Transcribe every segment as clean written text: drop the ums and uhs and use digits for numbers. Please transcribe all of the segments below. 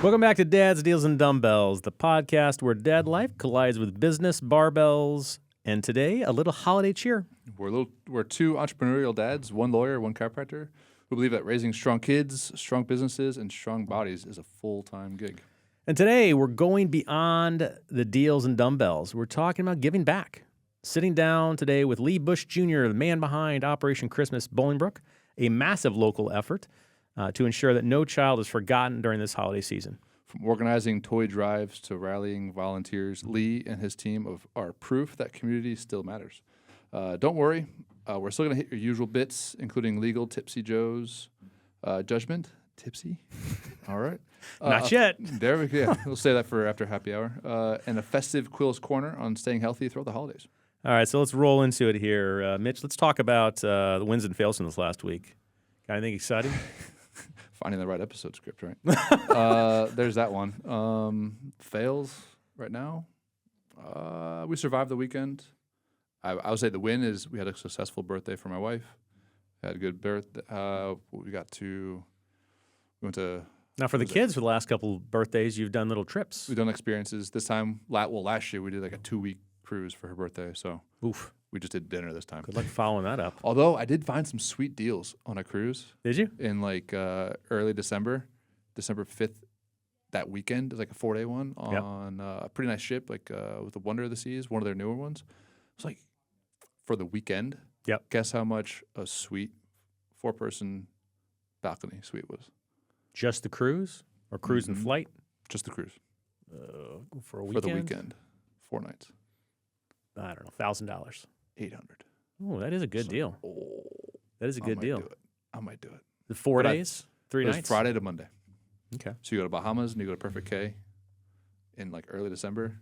Welcome back to Dad's Deals and Dumbbells, the podcast where dad life collides with business, barbells, and today, a little holiday cheer. We're two entrepreneurial dads, one lawyer, one chiropractor, who believe that raising strong kids, strong businesses, and strong bodies is a full-time gig. And today, we're going beyond the deals and dumbbells. We're talking about giving back. Sitting down today with Lee Bush Jr., the man behind Operation Christmas Bolingbrook, a massive local effort to ensure that no child is forgotten during this holiday season. From organizing toy drives to rallying volunteers, Lee and his team are proof that community still matters. Don't worry, we're still going to hit your usual bits, including legal Tipsy Joe's judgment. Tipsy? All right. Not yet. There we go. Yeah, we'll say that for after happy hour. And a festive Quill's Corner on staying healthy throughout the holidays. All right, so let's roll into it here. Mitch, let's talk about the wins and fails from this last week. Got anything exciting? Finding the right episode script, right? There's that one. Fails right now. We survived the weekend. I would say the win is we had a successful birthday for my wife. Had a good birthday. We went to. Now, for the kids, for the last couple birthdays, you've done little trips. We've done experiences. This time, last year, we did like a 2-week cruise for her birthday. So Oof. We just did dinner this time. Good luck following that up. Although I did find some sweet deals on a cruise. Did you? In like early December 5th, that weekend. It was like a 4-day one on a pretty nice ship, like with the Wonder of the Seas, one of their newer ones. It was like for the weekend. Yep. Guess how much a suite 4-person balcony suite was? Just the cruise or cruise and flight? Just the cruise. For a weekend? For the weekend. 4 nights. I don't know, $1,000. $800. Oh, that is a good deal. Oh, That is a good deal. I might do it. The 4 But days, 3 It was nights? Friday to Monday. Okay. So you go to Bahamas and you go to Perfect K in like early December.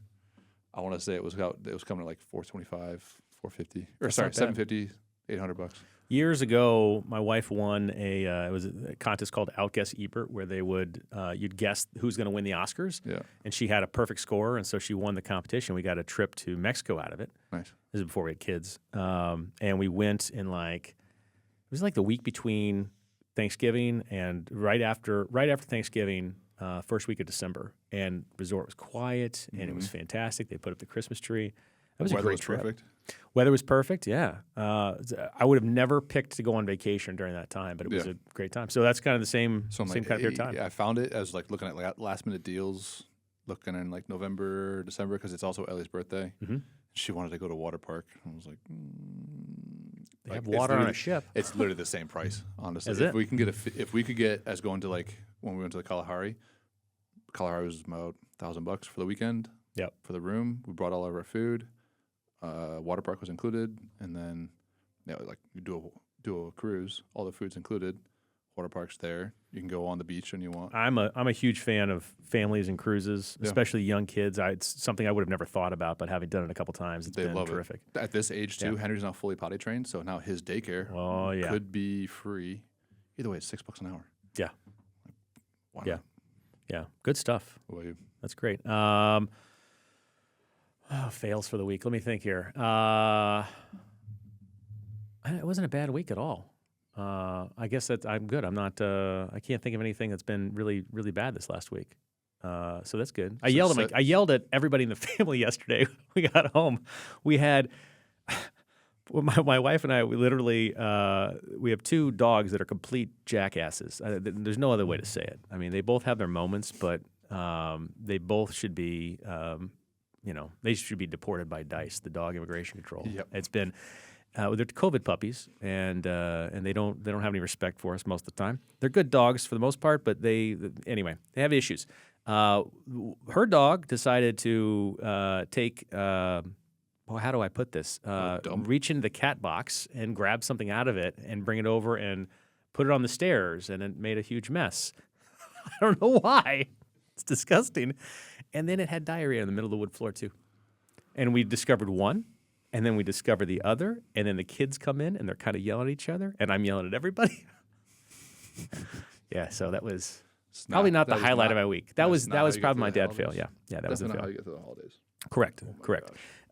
I want to say it was coming to like $425, $450, or sorry, $750, $800. Years ago, my wife won it was a contest called Outguess Ebert, where they would you'd guess who's going to win the Oscars. Yeah. And she had a perfect score, and so she won the competition. We got a trip to Mexico out of it. Nice. This is before we had kids, and we went in it was like the week between Thanksgiving and right after Thanksgiving, first week of December, and resort was quiet and it was fantastic. They put up the Christmas tree. That was a great trip. Perfect. Weather was perfect. Yeah, I would have never picked to go on vacation during that time, but it was a great time. So that's kind of the same kind of period of time. Yeah, I found it as like looking at like last minute deals, looking in like November, December, because it's also Ellie's birthday. Mm-hmm. She wanted to go to water park. I was like, They have water on a ship. It's literally the same price, honestly. Is if it? we can get if we could get as going to like when we went to the Kalahari was about $1,000 for the weekend. Yep. For the room, we brought all of our food. Water park was included, and then like you do a cruise, all the food's included. Water park's there. You can go on the beach when you want. I'm a huge fan of families and cruises, especially young kids. It's something I would have never thought about, but having done it a couple times, it's been terrific. At this age too, Henry's not fully potty trained, so now his daycare could be free. Either way, it's $6 an hour. Yeah. Why not? Yeah. Good stuff. What about you? That's great. Fails for the week. Let me think here. It wasn't a bad week at all. I guess that I'm good. I'm not. I can't think of anything that's been really, really bad this last week. So that's good. I yelled at everybody in the family yesterday. We got home. We had my wife and I. We literally we have 2 dogs that are complete jackasses. There's no other way to say it. I mean, they both have their moments, but they both should be. They should be deported by DICE, the Dog Immigration Control. Yep. It's been. They're COVID puppies, and they don't have any respect for us most of the time. They're good dogs for the most part, but they have issues. Her dog decided to take. How do I put this? Reach into the cat box and grab something out of it and bring it over and put it on the stairs, and it made a huge mess. I don't know why. It's disgusting. And then it had diarrhea in the middle of the wood floor too. And we discovered one. And then we discover the other, and then the kids come in, and they're kind of yelling at each other, and I'm yelling at everybody. So that was probably not the highlight of my week. That was probably my dad fail. Yeah, that was a fail. How you get to the holidays. Correct.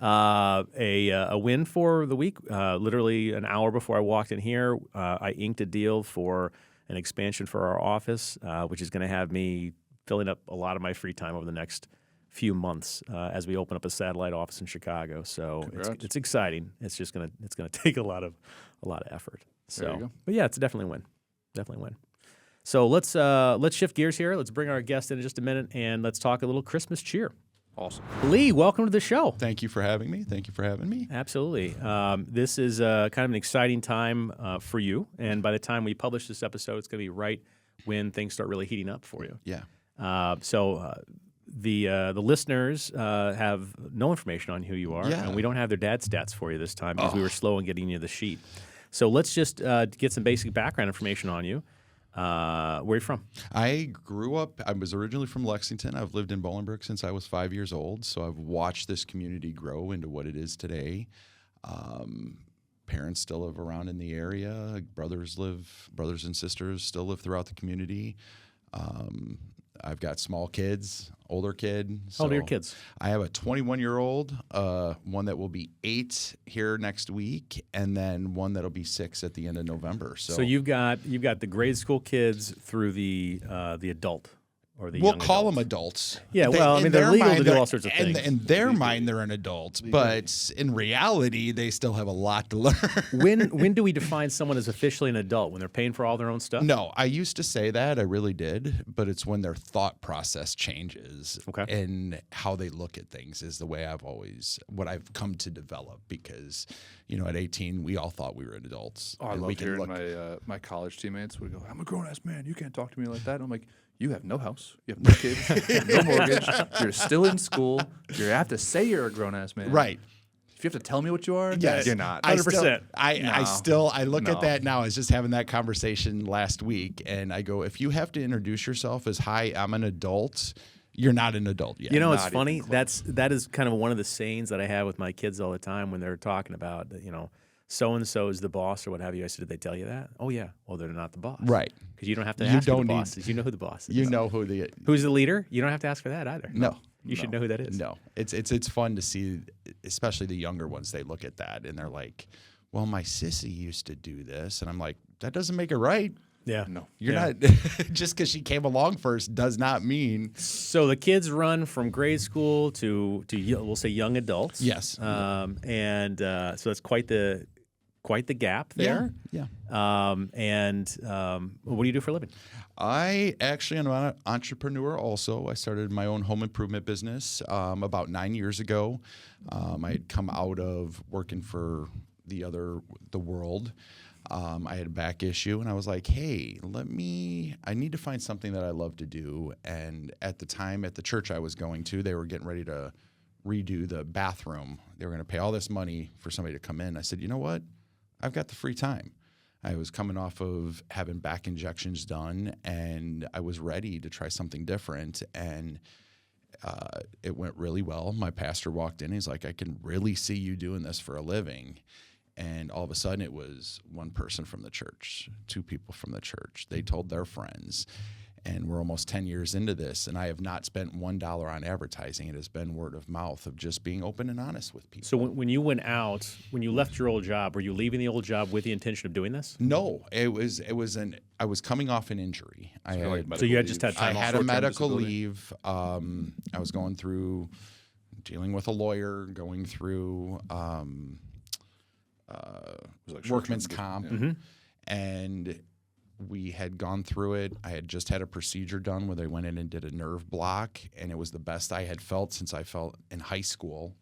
A win for the week. Literally an hour before I walked in here, I inked a deal for an expansion for our office, which is going to have me filling up a lot of my free time over the next few months as we open up a satellite office in Chicago. So it's exciting. It's just gonna take a lot of effort. There you go. But yeah, it's definitely a win. Definitely a win. So let's shift gears here. Let's bring our guest in just a minute and let's talk a little Christmas cheer. Awesome. Lee, welcome to the show. Thank you for having me. Absolutely. This is kind of an exciting time for you. And by the time we publish this episode, it's going to be right when things start really heating up for you. Yeah. The listeners have no information on who you are, Yeah. and we don't have their dad stats for you this time because we were slow in getting you the sheet. So let's just get some basic background information on you. Where are you from? I was originally from Lexington. I've lived in Bolingbrook since I was 5 years old, so I've watched this community grow into what it is today. Parents still live around in the area. Brothers and sisters still live throughout the community. I've got small kids, older kid. How old are your kids? I have a 21-year-old, one that will be 8 here next week, and then one that'll be 6 at the end of November. So you've got the grade school kids through the adult or the we'll young call adults. them adults. Yeah, well, I mean, they're legal to do all sorts of things. In their mind, they're an adult, but in reality, they still have a lot to learn. When do we define someone as officially an adult? When they're paying for all their own stuff? No, I used to say that. I really did. But it's when their thought process changes and how they look at things is the way what I've come to develop. Because, at 18, we all thought we were adults. I love hearing my college teammates would go, I'm a grown-ass man. You can't talk to me like that. And I'm like, you have no house. You have no kids. You have no mortgage. You're still in school. You have to say you're a grown-ass man. Right. If you have to tell me what you are, yes. you're not. 100%. I look at that now. I was just having that conversation last week, and I go, if you have to introduce yourself as, hi, I'm an adult, you're not an adult yet. It's funny. That is kind of one of the sayings that I have with my kids all the time when they're talking about, so-and-so is the boss or what have you. I said, did they tell you that? Oh, yeah. Well, they're not the boss. Right. Because you don't have to ask who the boss is. You know who the boss is. You know who's the leader? You don't have to ask for that either. No. You should know who that is. No. It's fun to see, especially the younger ones, they look at that and they're like, well, my sissy used to do this. And I'm like, that doesn't make it right. Yeah. No. You're not, just because she came along first does not mean. So the kids run from grade school to we'll say young adults. Yes. So that's quite the gap there. Yeah. What do you do for a living? I actually am an entrepreneur also. I started my own home improvement business about 9 years ago. I had come out of working for the world. I had a back issue, and I was like, hey, I need to find something that I love to do. And at the time, at the church I was going to, they were getting ready to redo the bathroom. They were going to pay all this money for somebody to come in. I said, you know what? I've got the free time. I was coming off of having back injections done, and I was ready to try something different. And it went really well. My pastor walked in. He's like, I can really see you doing this for a living. And all of a sudden, it was one person from the church, 2 people from the church. They told their friends. And we're almost 10 years into this, and I have not spent $1 on advertising. It has been word of mouth of just being open and honest with people. So when you went out, when you left your old job, were you leaving the old job with the intention of doing this? No, I was coming off an injury. So you had just had time off. I had a medical leave. I was going through dealing with a lawyer, going through workman's comp, and we had gone through it. I had just had a procedure done where they went in and did a nerve block, and it was the best I had felt since I felt in high school.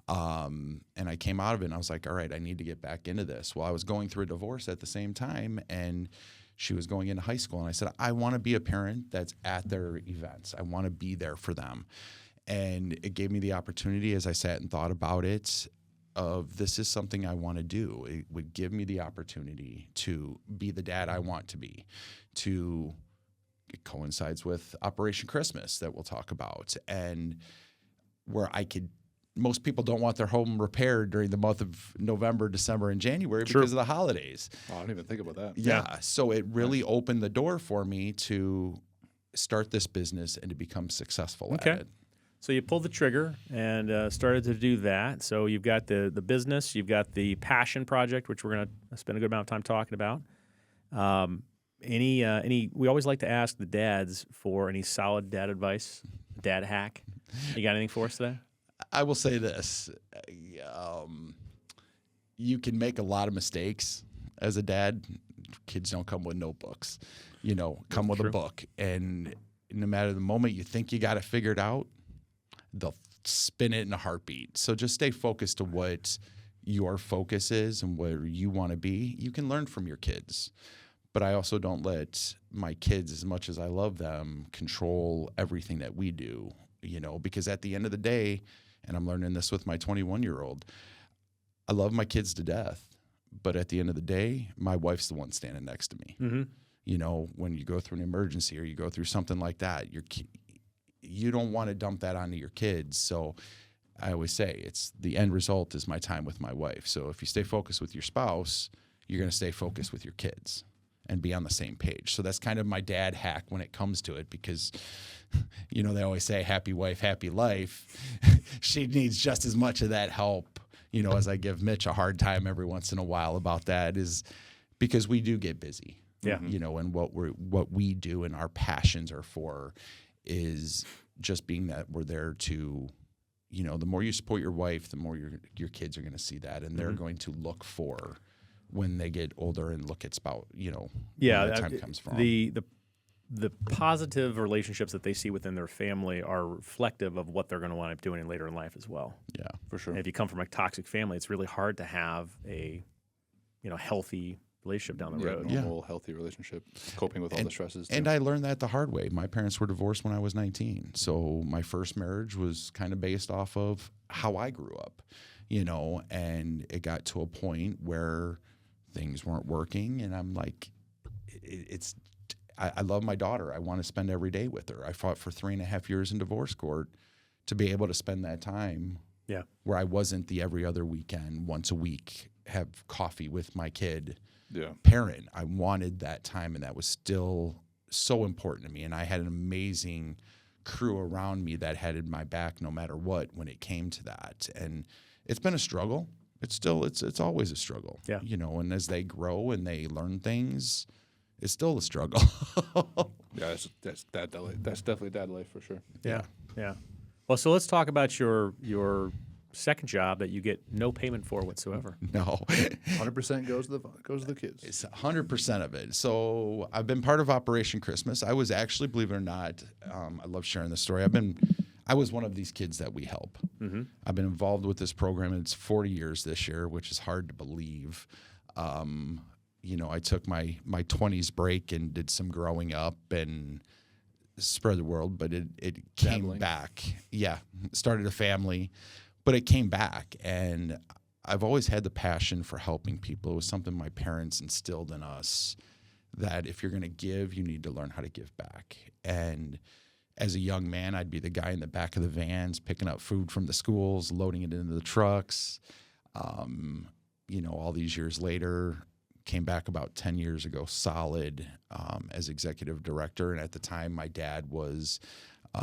And I came out of it, and I was like, all right, I need to get back into this. Well, I was going through a divorce at the same time, and she was going into high school, and I said, I want to be a parent that's at their events. I want to be there for them. And it gave me the opportunity, as I sat and thought about it, of this is something I want to do. It would give me the opportunity to be the dad I want to be. It coincides with Operation Christmas that we'll talk about, and where most people don't want their home repaired during the month of November, December, and January because of the holidays. Oh, I didn't even think about that. Yeah. So it really opened the door for me to start this business and to become successful at it. So you pulled the trigger and started to do that. So you've got the business, you've got the passion project, which we're going to spend a good amount of time talking about. Any? We always like to ask the dads for any solid dad advice, dad hack. You got anything for us today? I will say this. You can make a lot of mistakes as a dad. Kids don't come with notebooks, come with a book. And no matter the moment you think you got it figured out, they'll spin it in a heartbeat. So just stay focused to what your focus is and where you want to be. You can learn from your kids. But I also don't let my kids, as much as I love them, control everything that we do, because at the end of the day, and I'm learning this with my 21-year-old, I love my kids to death. But at the end of the day, my wife's the one standing next to me. Mm-hmm. When you go through an emergency or you go through something like that, you don't want to dump that onto your kids. So I always say it's the end result is my time with my wife. So if you stay focused with your spouse, you're going to stay focused with your kids and be on the same page. So that's kind of my dad hack when it comes to it, because, they always say happy wife, happy life. She needs just as much of that help, as I give Mitch a hard time every once in a while about that, is because we do get busy. Yeah. And what we do and our passions are for is just being that we're there to, the more you support your wife, the more your kids are going to see that, and they're going to look for when they get older and look at spouse, when the time comes from. The positive relationships that they see within their family are reflective of what they're going to wind up doing later in life as well. Yeah, for sure. And if you come from a toxic family, it's really hard to have a, healthy relationship down the road. Normal, healthy relationship, coping with all the stresses. And I learned that the hard way. My parents were divorced when I was 19. So my first marriage was kind of based off of how I grew up, and it got to a point where things weren't working. And I'm like, I love my daughter. I want to spend every day with her. I fought for 3.5 years in divorce court to be able to spend that time where I wasn't the every other weekend, once a week, have coffee with my kid parent. I wanted that time, and that was still so important to me. And I had an amazing crew around me that had my back no matter what when it came to that. And it's been a struggle. It's always a struggle. Yeah. And as they grow and they learn things, it's still a struggle. Yeah, that's dad life. That's definitely dad life for sure. Yeah. Well, so let's talk about your second job that you get no payment for whatsoever. No, 100% goes to the kids. It's 100% of it. So I've been part of Operation Christmas. I was actually, believe it or not, I love sharing this story. I was one of these kids that we help. Mm-hmm. I've been involved with this program. It's 40 years this year, which is hard to believe. I took my 20s break and did some growing up and spread the world, but it came back. Yeah, started a family, but it came back. And I've always had the passion for helping people. It was something my parents instilled in us, that if you're going to give, you need to learn how to give back. And as a young man, I'd be the guy in the back of the vans, picking up food from the schools, loading it into the trucks. All these years later, came back about 10 years ago, solid, as executive director. And at the time, my dad was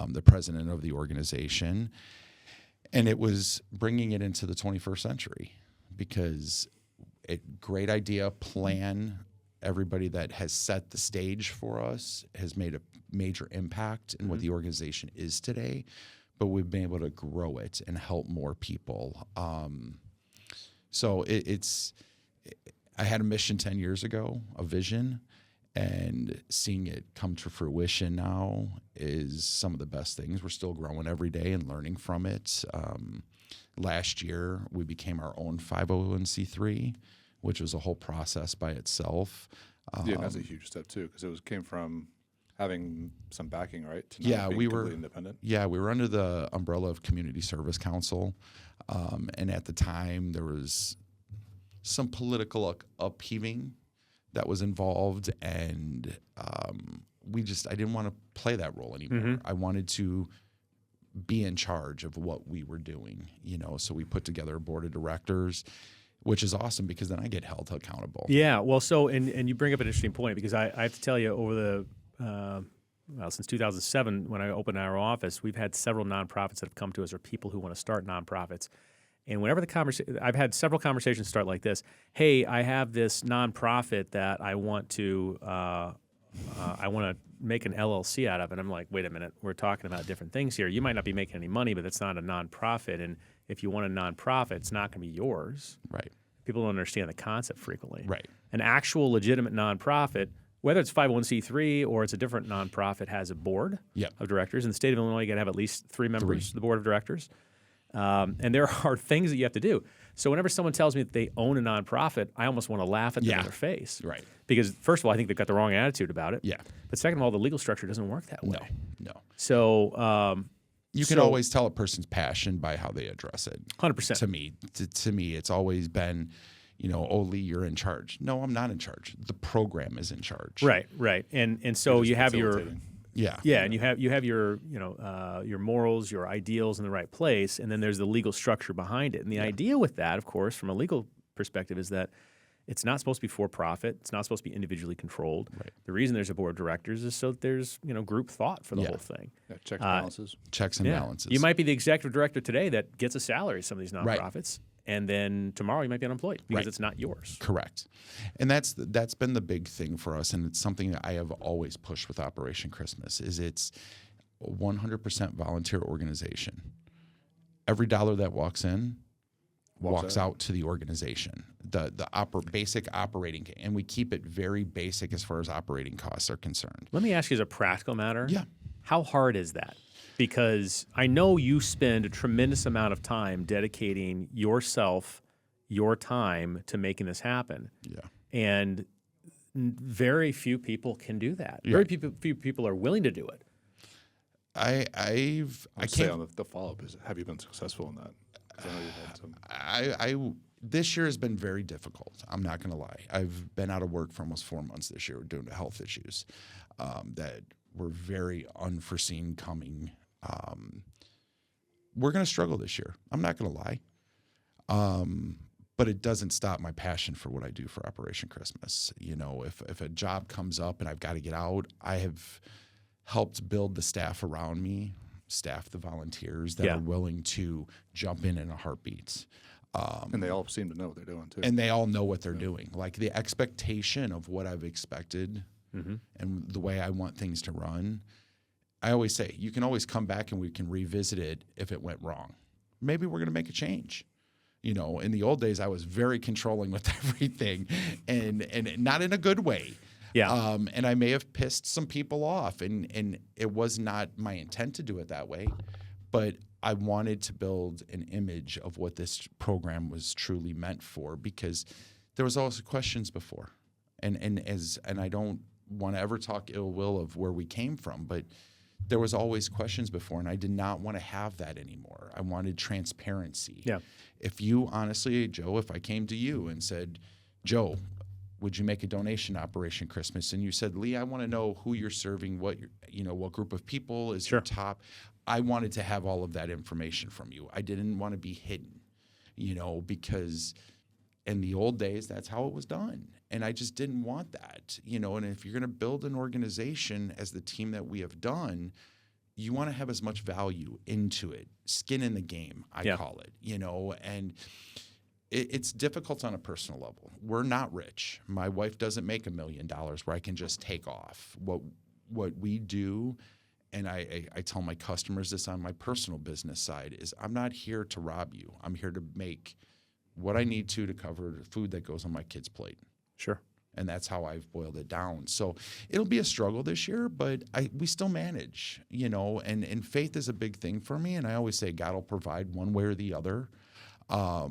the president of the organization. And it was bringing it into the 21st century, because great idea, plan. Everybody that has set the stage for us has made a major impact in what the organization is today, but we've been able to grow it and help more people. So I had a mission 10 years ago, a vision, and seeing it come to fruition now is some of the best things. We're still growing every day and learning from it. Last year, we became our own 501c3, which was a whole process by itself. That's a huge step too, because it came from having some backing, right? To we were completely independent. Yeah, we were under the umbrella of Community Service Council, and at the time there was some political upheaving that was involved, and I didn't want to play that role anymore. Mm-hmm. I wanted to be in charge of what we were doing, so we put together a board of directors, which is awesome because then I get held accountable. Yeah, well, so, and you bring up an interesting point, because I have to tell you, over the, since 2007, when I opened our office, we've had several nonprofits that have come to us, or people who want to start nonprofits. And whenever I've had several conversations start like this: hey, I have this nonprofit that I want to I want to make an LLC out of it. I'm like, wait a minute, we're talking about different things here. You might not be making any money, but it's not a nonprofit. And if you want a nonprofit, it's not going to be yours. Right. People don't understand the concept frequently. Right. An actual legitimate nonprofit, whether it's 501c3 or it's a different nonprofit, has a board of directors. In the state of Illinois, you got to have at least 3 members of the board of directors. And there are things that you have to do. So whenever someone tells me that they own a nonprofit, I almost want to laugh at them in their face. Right. Because first of all, I think they've got the wrong attitude about it. Yeah. But second of all, the legal structure doesn't work that way. No. So You can always tell a person's passion by how they address it. 100%. To me, it's always been, oh, Lee, you're in charge. No, I'm not in charge. The program is in charge. Right. And so you have your and you have your your morals, your ideals in the right place, and then there's the legal structure behind it. And the idea with that, of course, from a legal perspective, is that it's not supposed to be for profit. It's not supposed to be individually controlled. Right. The reason there's a board of directors is so that there's group thought for the whole thing. Yeah, checks and balances. Checks and balances. You might be the executive director today that gets a salary at some of these nonprofits, and then tomorrow you might be unemployed because it's not yours. Correct. And that's been the big thing for us, and it's something that I have always pushed with Operation Christmas. Is it's 100% volunteer organization. Every dollar that walks in walks out to the organization. The basic operating, and we keep it very basic as far as operating costs are concerned. Let me ask you as a practical matter. Yeah. How hard is that? Because I know you spend a tremendous amount of time dedicating yourself, your time to making this happen. Yeah. And very few people can do that. Yeah. Very few people are willing to do it. I can't. On the follow-up is, have you been successful in that? 'Cause I know you've had some. This year has been very difficult. I'm not going to lie. I've been out of work for almost 4 months this year due to health issues that were very unforeseen coming. We're going to struggle this year. I'm not going to lie. But it doesn't stop my passion for what I do for Operation Christmas. If a job comes up and I've got to get out, I have helped build the staff around me, the volunteers that are willing to jump in a heartbeat. And they all seem to know what they're doing, too. And they all know what they're doing. Like the expectation of what I've expected and the way I want things to run. I always say, you can always come back and we can revisit it if it went wrong. Maybe we're going to make a change. In the old days, I was very controlling with everything and not in a good way. Yeah. And I may have pissed some people off, and it was not my intent to do it that way, but I wanted to build an image of what this program was truly meant for, because there was also questions before, and I don't want to ever talk ill will of where we came from, but there was always questions before, and I did not want to have that anymore. I wanted transparency. Yeah. If you honestly, Joe, if I came to you and said, Joe, would you make a donation to Operation Christmas? And you said, Lee, I want to know who you're serving, what group of people is your top. I wanted to have all of that information from you. I didn't want to be hidden, because in the old days, that's how it was done. And I just didn't want that, and if you're going to build an organization as the team that we have done, you want to have as much value into it, skin in the game, I call it, and it's difficult on a personal level. We're not rich. My wife doesn't make $1 million where I can just take off. What we do, and I tell my customers this on my personal business side, is I'm not here to rob you. I'm here to make what I need to cover the food that goes on my kid's plate. Sure. And that's how I've boiled it down. So it'll be a struggle this year, but we still manage, and faith is a big thing for me. And I always say God will provide one way or the other. So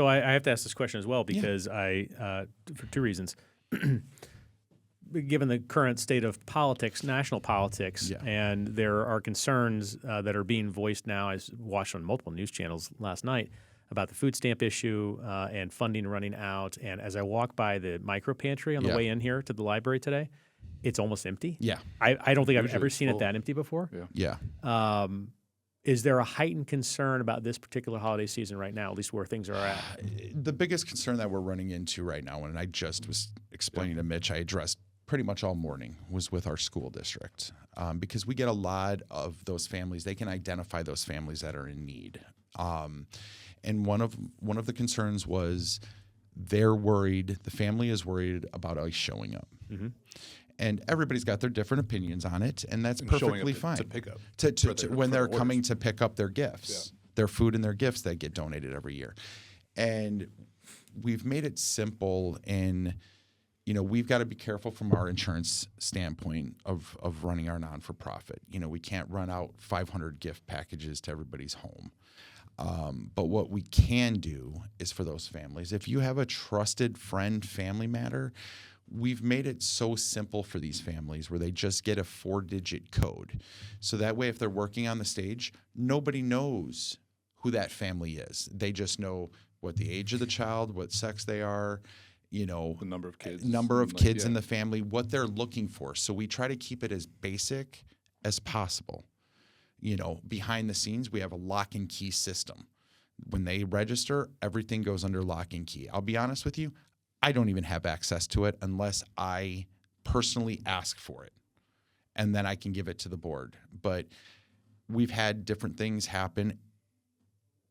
I have to ask this question as well, because for 2 reasons. Given the current state of politics, national politics, and there are concerns that are being voiced now, I watched on multiple news channels last night, about the food stamp issue and funding running out. And as I walk by the micro pantry on the way in here to the library today, it's almost empty. Yeah. I don't think I've ever it's seen it full. that empty before. Yeah. Is there a heightened concern about this particular holiday season right now, at least where things are at? The biggest concern that we're running into right now, and I just was explaining to Mitch, I addressed pretty much all morning, was with our school district, because we get a lot of those families. They can identify those families that are in need. And one of the concerns was they're worried. The family is worried about us showing up. Mm-hmm. And everybody's got their different opinions on it, and that's And showing perfectly up fine. to pick up When they're orders. coming to pick up their gifts, their food and their gifts that get donated every year. And we've made it simple in, we've got to be careful from our insurance standpoint of running our non-for-profit. We can't run out 500 gift packages to everybody's home. But what we can do is for those families, if you have a trusted friend, family matter, we've made it so simple for these families where they just get a 4-digit code. So that way, if they're working on the stage, nobody knows who that family is. They just know what the age of the child, what sex they are, the number of kids, in the family, what they're looking for. So we try to keep it as basic as possible. Behind the scenes, we have a lock and key system. When they register, everything goes under lock and key. I'll be honest with you, I don't even have access to it unless I personally ask for it, and then I can give it to the board. But we've had different things happen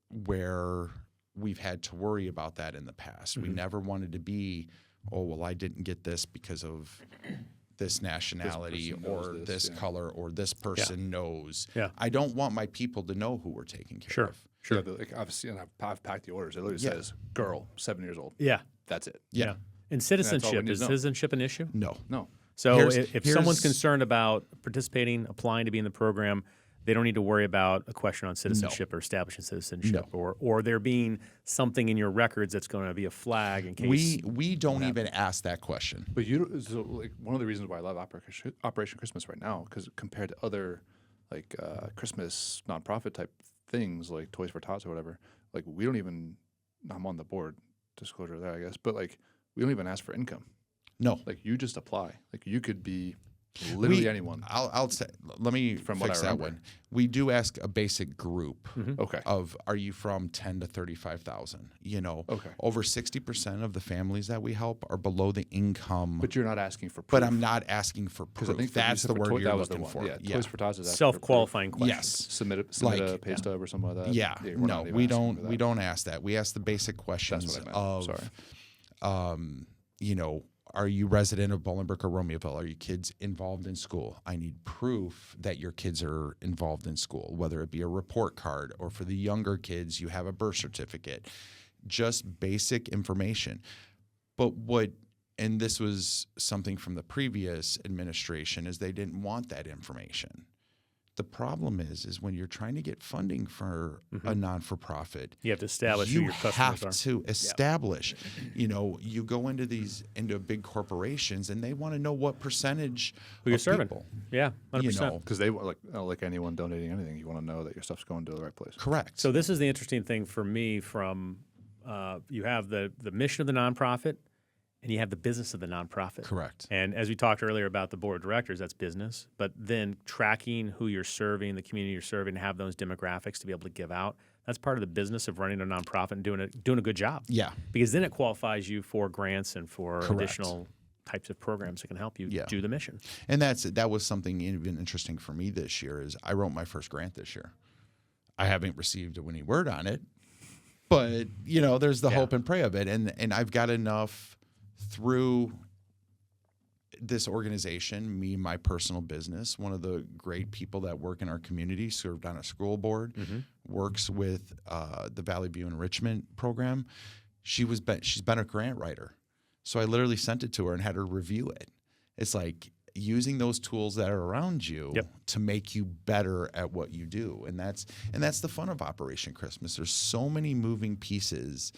where we've had to worry about that in the past. We never wanted to be, I didn't get this because of this nationality or this color or this person knows. Yeah. I don't want my people to know who we're taking care of. Sure. Yeah, but obviously, and I've packed the orders. It literally says girl, 7 years old. Yeah. That's it. Yeah. And That's all we citizenship, need is to know. citizenship an issue? No. So if someone's concerned about participating, applying to be in the program, they don't need to worry about a question on citizenship or establishing citizenship or there being something in your records that's going to be a flag in case. We don't even ask that question. But one of the reasons why I love Operation Christmas right now, because compared to other Christmas nonprofit type things like Toys for Tots or whatever, we don't even. I'm on the board, disclosure there, I guess, but we don't even ask for income. No. You just apply. You could be literally anyone. I'll say. Let me fix that one. We do ask a basic group. Okay. Of are you from 10 to 35,000? Okay. Over 60% of the families that we help are below the income. But you're not asking for proof. But I'm not asking for proof. I think that's the word you're looking for. Yeah. Toys for Tots is asking self-qualifying for questions. Yes. Submit a pay stub or something like that. Yeah. We're No, not even we asking for that. don't ask that. We ask the basic questions That's what I meant. of, are you resident of Bolingbrook or Romeoville? Are your kids involved in school? I need proof that your kids are involved in school, whether it be a report card or for the younger kids, you have a birth certificate. Just basic information. But and this was something from the previous administration, is they didn't want that information. The problem is when you're trying to get funding for a non-for-profit, You have to establish who your customers have are. to establish. You go into big corporations and they want to know what percentage Who you're of serving. people. Yeah, 100%. Because they like anyone donating anything, you want to know that your stuff's going to the right place. Correct. So this is the interesting thing for me from you have the mission of the nonprofit and you have the business of the nonprofit. Correct. And as we talked earlier about the board of directors, that's business. But then tracking who you're serving, the community you're serving, have those demographics to be able to give out. That's part of the business of running a nonprofit and doing a good job. Yeah. Because then it qualifies you for grants and for Correct. additional types of programs that can help you do the mission. And that was something even interesting for me this year is I wrote my first grant this year. I haven't received a winning word on it, but there's the hope and pray of it. And I've got enough through this organization, me, my personal business, one of the great people that work in our community, served on a school board, works with the Valley View Enrichment Program. She's been a grant writer. So I literally sent it to her and had her review it. It's like using those tools that are around you to make you better at what you do. And that's the fun of Operation Christmas. There's so many moving pieces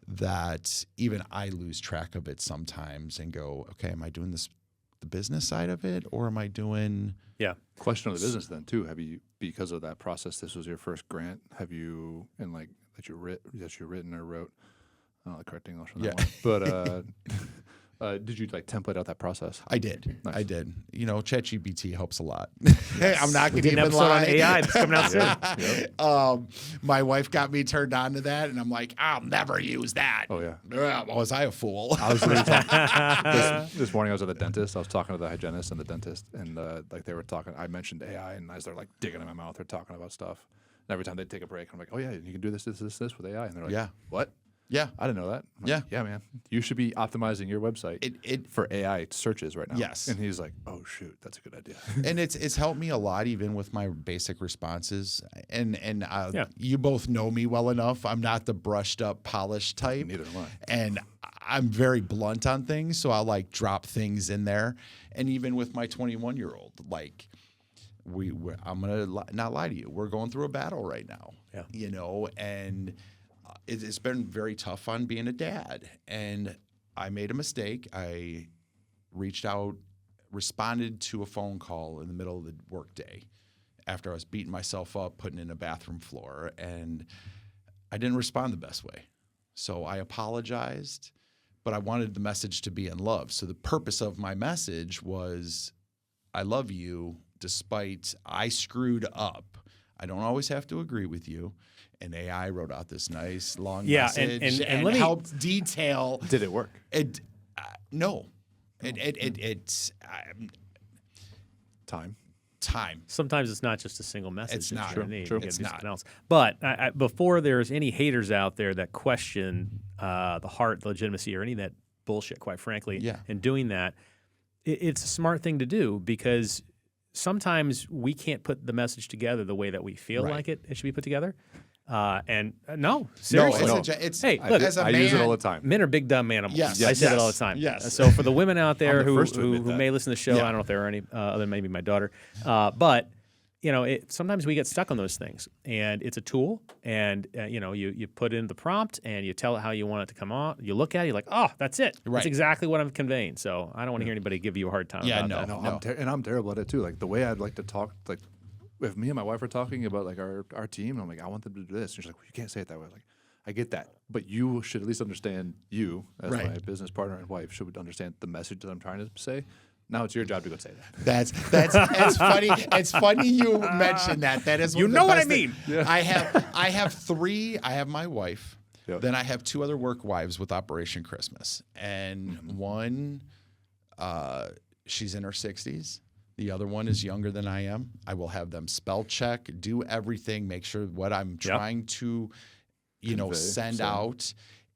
that even I lose track of it sometimes and go, okay, am I doing the business side of it, or am I doing? Yeah. Question on the business then too. Have you, because of that process, this was your first grant? Have you, and that you written or wrote? The correct English on that one. But did you template out that process? I did. Nice. I did. ChatGPT helps a lot. I'm not We going did to an even episode lie. on AI that's coming out soon. My wife got me turned on to that, and I'm like, I'll never use that. Oh, yeah. Was I a fool? I was literally talking, this morning I was at the dentist. I was talking to the hygienist and the dentist, and they were talking. I mentioned AI, and as they're digging in my mouth, they're talking about stuff. And every time they take a break, I'm like, oh yeah, you can do this with AI, and they're like, Yeah. what? Yeah. I didn't know that. I'm like, Yeah. yeah, man. You should be optimizing your website for AI searches right now. Yes. And he's like, oh shoot, that's a good idea. And it's helped me a lot, even with my basic responses. And Yeah. you both know me well enough. I'm not the brushed up, polished type. Neither am I. And I'm very blunt on things, so I'll like drop things in there. And even with my 21-year-old, like I'm gonna not lie to you, we're going through a battle right now. Yeah. You know, and it's been very tough on being a dad. And I made a mistake. I reached out, responded to a phone call in the middle of the workday after I was beating myself up, putting in a bathroom floor, and I didn't respond the best way. So I apologized, but I wanted the message to be in love. So the purpose of my message was, I love you despite I screwed up. I don't always have to agree with you. And AI wrote out this nice long message and let me helped detail. Did it work? No. It's Time. Sometimes it's not just a single message. It's not. True. You True. gotta It's do not. something else. But before there's any haters out there that question the heart, the legitimacy, or any of that bullshit, quite frankly, Yeah. and doing that, it's a smart thing to do because sometimes we can't put the message together the way that we feel Right. like it should be put together. No, seriously. No, hey, look, as a I man, use it all the time. Men are big dumb animals. Yes. I say that Yes. all the time. Yes. So for the women out there I'm the who first to admit that. may listen to the show, Yeah. I don't know if there are any other than maybe my daughter, but you know, sometimes we get stuck on those things, and it's a tool, and you know, you put in the prompt and you tell it how you want it to come out. You look at it, you're like, oh, that's it. Right. That's exactly what I'm conveying. So I don't want to hear anybody give you a hard time Yeah, about no. that. I'm terrible at it too. Like the way I'd like to talk, like if me and my wife are talking about like our team, and I'm like, I want them to do this. And she's like, well, you can't say it that way. Like, I get that, but you should at least understand. You as Right. my business partner and wife should understand the message that I'm trying to say. Now it's your job to go say that. That's it's funny. It's funny you mentioned that. That is You one of the know what I best thing- mean. I have three. I have my wife. Yep. Then I have two other work wives with Operation Christmas, and one, she's in her 60s. The other one is younger than I am. I will have them spell check, do everything, make sure what I'm trying to, Convey, send so. out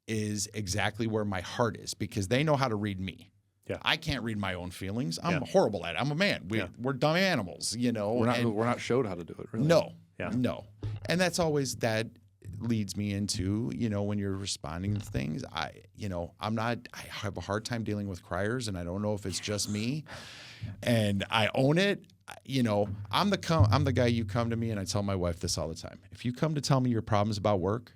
is exactly where my heart is, because they know how to read me. Yeah. I can't read my own feelings. I'm horrible at it. I'm a man. We're dumb animals, We're not showed how to do it. Really. No. Yeah. No. And that's always that leads me into, when you're responding to things, I have a hard time dealing with criers, and I don't know if it's just me, and I own it. I'm the guy you come to me, and I tell my wife this all the time. If you come to tell me your problems about work,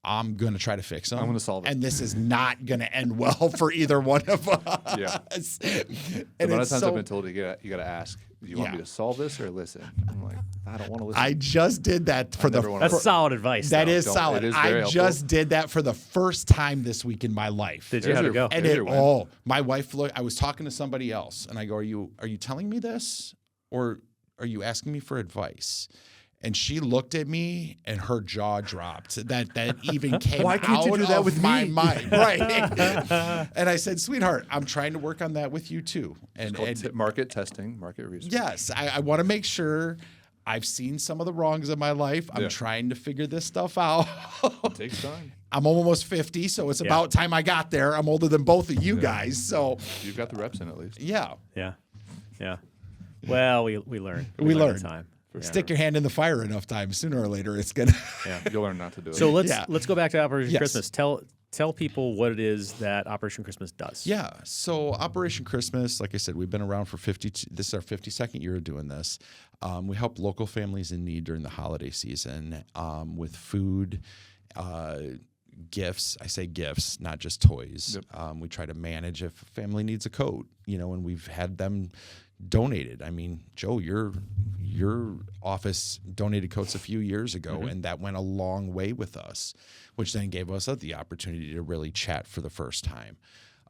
I'm going to try to fix them. I'm gonna solve it. And this is not going to end well for either one of us. Yeah. And The amount of it's times so- I've been told you got to ask, do you want me Yeah. to solve this or listen? I'm like, I don't want to listen. I just did that for never wanna That's listen. solid advice. That though. is Don't- solid. it is very I helpful. just did that for the first time this week in my life. Did you? There's How'd it your- go? And There's it your win. my wife I was talking to somebody else, and I go, Are you telling me this, or are you asking me for advice? And she looked at me, and her jaw dropped. That even came Why can't you out do that of with my me? mind, right? And I said, "Sweetheart, I'm trying to work on that with you too." And Market testing, market research. yes, I want to make sure. I've seen some of the wrongs in my life. I'm Yeah. trying to figure this stuff out. It takes time. I'm almost 50, so it's about time I got there. I'm older than both of you guys, so You've got the reps in at least. yeah. Yeah. Well, we learn. We learn learn. in time. Stick your hand in the fire enough times, sooner or later it's gonna. Yeah. You'll learn not to do it. So Yeah. let's go back to Operation Yes. Christmas. Tell people what it is that Operation Christmas does. Yeah. So Operation Christmas, like I said, we've been around for 50. This is our 52nd year of doing this. We help local families in need during the holiday season with food, gifts. I say gifts, not just toys. Yep. We try to manage if a family needs a coat, and we've had them donated. I mean, Joe, your office donated coats a few years ago, and that went a long way with us, which then gave us the opportunity to really chat for the first time.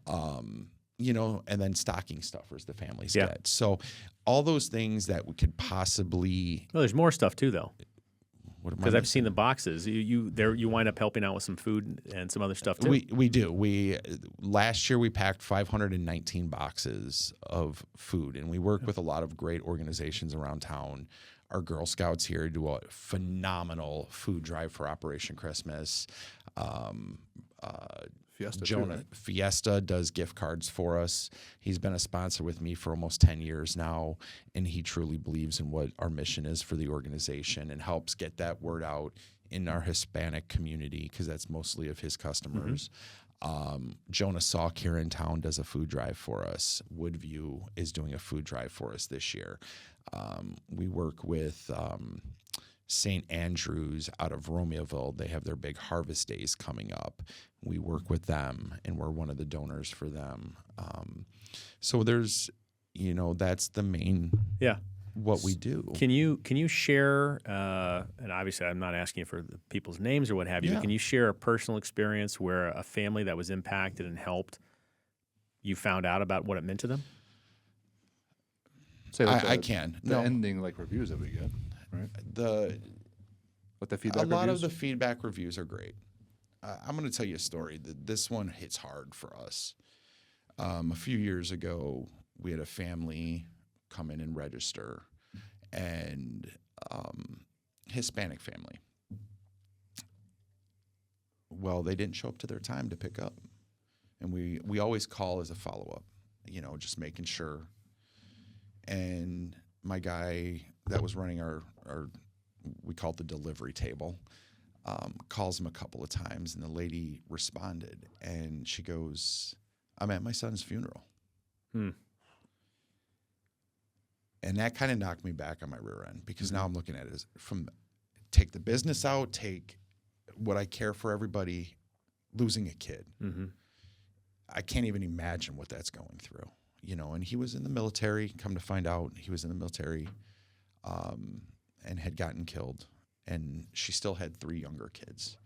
And then stocking stuffers the families get. So all those things that we could possibly. Well, there's more stuff too, though, What am I because I've missing? seen the boxes. You wind up helping out with some food and some other stuff too. We do. Last year we packed 519 boxes of food, and we work with a lot of great organizations around town. Our Girl Scouts here do a phenomenal food drive for Operation Christmas. Fiesta, Jonah too, right? Fiesta does gift cards for us. He's been a sponsor with me for almost 10 years now, and he truly believes in what our mission is for the organization and helps get that word out in our Hispanic community because that's mostly of his customers. Jonah Salk here in town does a food drive for us. Woodview is doing a food drive for us this year. We work with St. Andrews out of Romeoville. They have their big harvest days coming up. We work with them, and we're one of the donors for them. So there's, that's the main what we do. Can you share? And obviously, I'm not asking you for the people's names or what have you. Yeah. But can you share a personal experience where a family that was impacted and helped, you found out about what it meant to them? Say like I can. The ending reviews that we get, right? What the feedback A lot reviews? of the feedback reviews are great. I'm going to tell you a story. This one hits hard for us. A few years ago, we had a family come in and register, and Hispanic family. Well, they didn't show up to their time to pick up, and we always call as a follow-up, just making sure. And my guy that was running our we call it the delivery table, calls him a couple of times, and the lady responded, and she goes, "I'm at my son's funeral." And that kind of knocked me back on my rear end because now I'm looking at it as take the business out, take what I care for everybody, losing a kid. I can't even imagine what that's going through, and he was in the military. Come to find out, he was in the military and had gotten killed, and she still had 3 younger kids.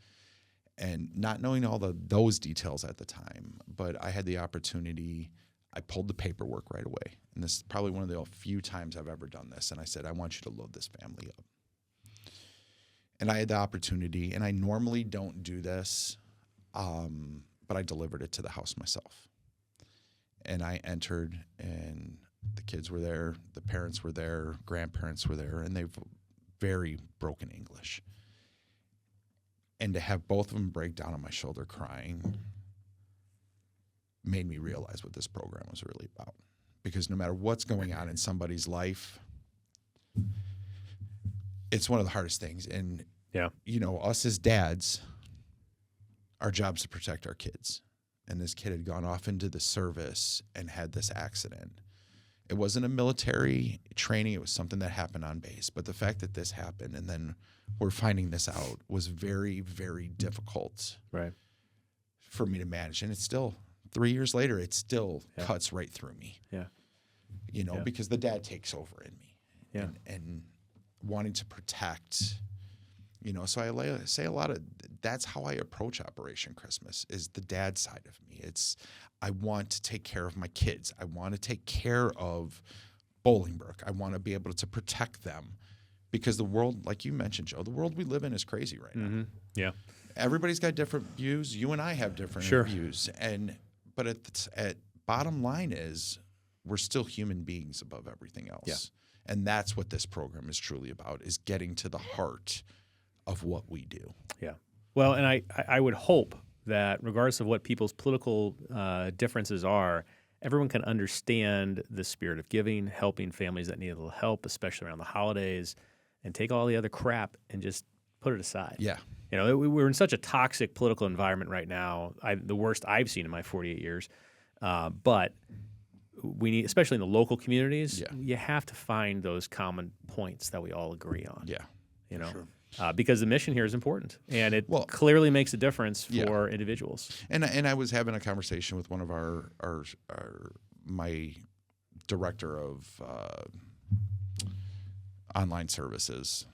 And not knowing all those details at the time, but I had the opportunity. I pulled the paperwork right away. And this is probably one of the few times I've ever done this. And I said, I want you to load this family up. And I had the opportunity, and I normally don't do this, but I delivered it to the house myself. And I entered, and the kids were there, the parents were there, grandparents were there, and they've very broken English. And to have both of them break down on my shoulder crying made me realize what this program was really about. Because no matter what's going on in somebody's life, it's one of the hardest things. And, us as dads, our job's to protect our kids. And this kid had gone off into the service and had this accident. It wasn't a military training. It was something that happened on base. But the fact that this happened and then we're finding this out was very, very difficult for me to manage. And it's still, 3 years later, it still cuts right through me. Because the dad takes over in me. And wanting to protect, so I say a lot of, that's how I approach Operation Christmas, is the dad side of me. I want to take care of my kids. I want to take care of Bolingbrook. I want to be able to protect them because the world, like you mentioned, Joe, the world we live in is crazy right now. Yeah. Everybody's got different views. You and I have different views. But at bottom line is we're still human beings above everything else. Yeah. And that's what this program is truly about, is getting to the heart of what we do. Yeah. Well, and I would hope that regardless of what people's political differences are, everyone can understand the spirit of giving, helping families that need a little help, especially around the holidays, and take all the other crap and just put it aside. Yeah. We're in such a toxic political environment right now, the worst I've seen in my 48 years. But we need, especially in the local communities, you have to find those common points that we all agree on. Yeah. Sure. Because the mission here is important, and it clearly makes a difference for individuals. And I was having a conversation with one of my director of online services,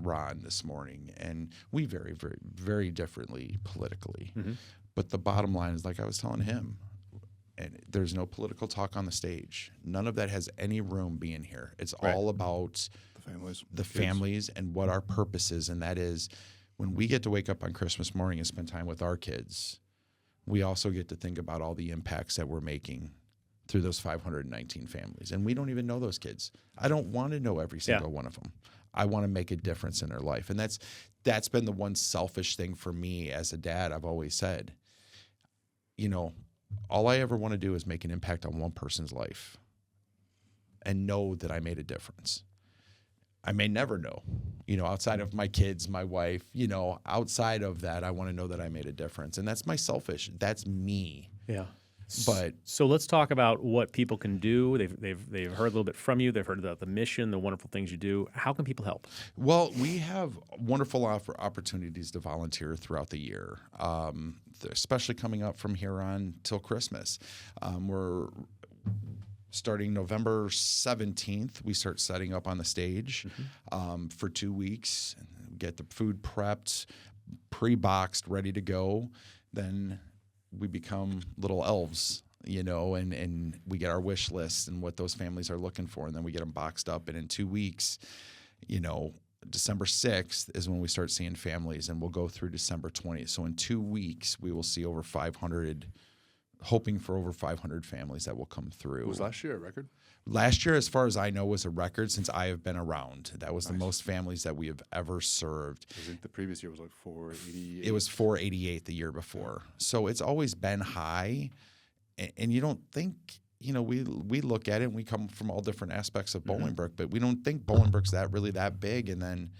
Ron, this morning, and we vary very, very differently politically. But the bottom line is, like I was telling him, and there's no political talk on the stage. None of that has any room being here. It's all about the families and what our purpose is, and that is when we get to wake up on Christmas morning and spend time with our kids, we also get to think about all the impacts that we're making through those 519 families. And we don't even know those kids. I don't want to know every single one of them. I want to make a difference in their life. And that's been the one selfish thing for me as a dad. I've always said, all I ever want to do is make an impact on one person's life and know that I made a difference. I may never know, outside of my kids, my wife, outside of that, I want to know that I made a difference. And that's my selfish. That's me. Yeah. But so let's talk about what people can do. They've heard a little bit from you. They've heard about the mission, the wonderful things you do. How can people help? Well, we have wonderful opportunities to volunteer throughout the year, especially coming up from here on till Christmas. We're starting November 17th. We start setting up on the stage for 2 weeks. Get the food prepped, pre-boxed, ready to go. Then we become little elves, and we get our wish lists and what those families are looking for, and then we get them boxed up. And in 2 weeks, December 6th is when we start seeing families, and we'll go through December 20th. So in 2 weeks, we will see over 500, hoping for over 500 families that will come through. Was last year a record? Last year, as far as I know, was a record since I have been around. That was the most families that we have ever served. I think the previous year was like 488. It was 488 the year before. So it's always been high. And you don't think, we look at it and we come from all different aspects of Bolingbrook, but we don't think Bolingbrook's that big. And then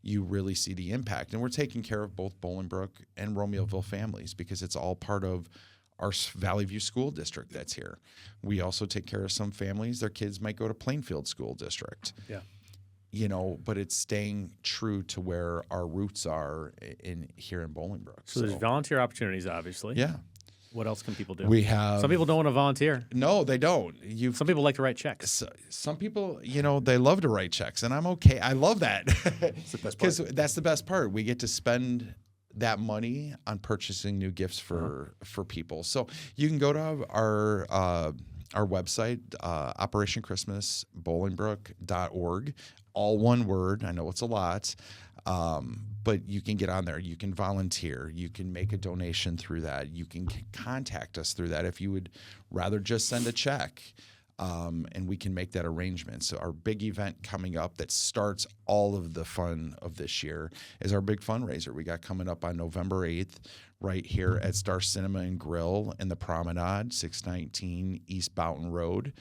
you really see the impact. And we're taking care of both Bolingbrook and Romeoville families because it's all part of our Valley View School District that's here. We also take care of some families. Their kids might go to Plainfield School District. Yeah. But it's staying true to where our roots are here in Bolingbrook. So there's volunteer opportunities, obviously. Yeah. What else can people do? We have. Some people don't want to volunteer. No, they don't. Some people like to write checks. Some people, they love to write checks, and I'm okay. I love that. It's the best part. Because that's the best part. We get to spend that money on purchasing new gifts for people. So you can go to our website, Operation Christmas Bolingbrook.org, all one word. I know it's a lot, but you can get on there. You can volunteer. You can make a donation through that. You can contact us through that if you would rather just send a check. And we can make that arrangement. So our big event coming up that starts all of the fun of this year is our big fundraiser we got coming up on November 8th right here at Star Cinema and Grill in the Promenade, 619 East Boughton Road.